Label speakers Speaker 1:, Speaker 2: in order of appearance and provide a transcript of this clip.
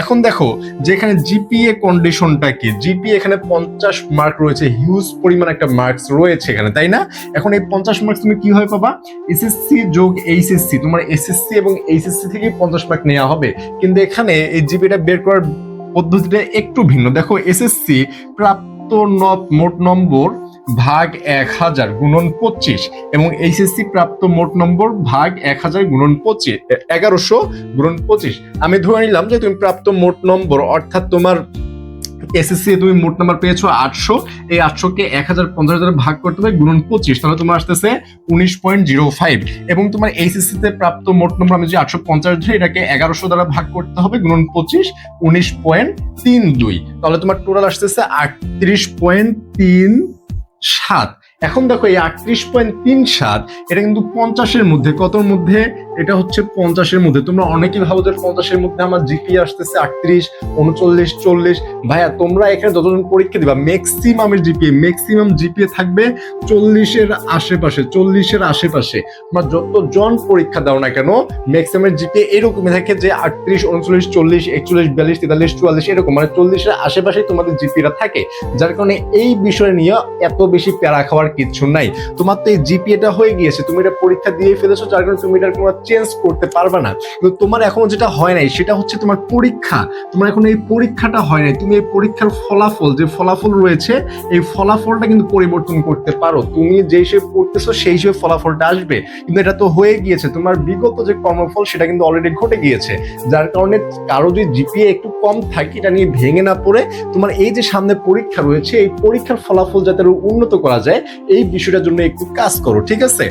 Speaker 1: এখন দেখো যে এখানে জিপিএ কন্ডিশনটা কি, জিপিএ এখানে 50 মার্ক রয়েছে, হিউজ পরিমাণ একটা মার্কস রয়েছে এখানে, তাই না? এখন এই 50 মার্কস তুমি কি হয় পাবা? এসএসসি যোগ এইচএসসি, তোমার এসএসসি এবং এইচএসসি থেকে 50 মার্ক নেওয়া হবে। কিন্তু এখানে এই জিপিএটা বের করার পদ্ধতিটা একটু ভিন্ন। দেখো এসএসসি প্রাপ্ত মোট নম্বর ভাগ 1000 গুণন 25 এবং এইচএসসি প্রাপ্ত মোট নম্বর ভাগ 1000 গুণন 25, 1100 গুণন 25। আমি ধরে নিলাম যে তুমি প্রাপ্ত মোট নম্বর, অর্থাৎ তোমার এসএসসি তুমি মোট নাম্বার পেয়েছো 800, এই 800 কে 1050 দ্বারা ভাগ করতে হবে গুণন 25, তাহলে তোমার আসতেছে 19.05। এবং তোমার এইচএসসি তে প্রাপ্ত মোট নম্বর আমি যে 850 ধরে এটাকে 1100 দ্বারা ভাগ করতে হবে গুণন 25, 19.32, তাহলে তোমার টোটাল আসতেছে 38.37। এখন দেখো এই 38.37 এটা কিন্তু 50-এর মধ্যে, কতর মধ্যে? এটা হচ্ছে 50-এর মধ্যে। তোমরা অনেকেই ভাবো যে 50-এর মধ্যে আমার জিপিএ আসতেছে 38, 39, 40। ভাইয়া তোমরা এখানে যতজন পরীক্ষা দিবা ম্যাক্সিমামের জিপিএ থাকবে 40-এর আশেপাশে, 40-এর আশেপাশে। তোমরা যতজন পরীক্ষা দাও না কেন ম্যাক্সিমামের জিপিএ এরকমই থাকে যে 38, 39, 40, 41, 42, 43, 44 এরকম, মানে 40-এর আশেপাশেই তোমাদের জিপিএটা থাকে। যার কারণে এই বিষয় নিয়ে এত বেশি প্যারা খাওয়ার কিচ্ছু নাই। তোমার তো এই জিপিএটা হয়ে গিয়েছে, তুমি এটা পরীক্ষা দিয়ে ফেলেছো, যার কারণে তুমি এটা কোনো চেঞ্জ করতে পারবে না। কিন্তু তোমার এখনো যেটা হয় নাই সেটা হচ্ছে তোমার পরীক্ষা। তোমার এখন এই পরীক্ষাটা হয় নাই, তুমি এই পরীক্ষার ফলাফল, যে ফলাফল রয়েছে এই ফলাফলটা কিন্তু পরিবর্তন করতে পারো। তুমি যে হিসেবে পড়তেছো সেই হিসেবে ফলাফলটা আসবে, কিন্তু এটা তো হয়ে গিয়েছে। তোমার বিগত যে কর্মফল সেটা কিন্তু অলরেডি ঘটে গিয়েছে। যার কারণে কারো যদি জিপিএ একটু কম থাকে এটা নিয়ে ভেঙে না পড়ে তোমার এই যে সামনে পরীক্ষা রয়েছে এই পরীক্ষার ফলাফল যাতে আরো উন্নত করা যায় এই বিষয়টার জন্য একটু কাজ করো, ঠিক আছে?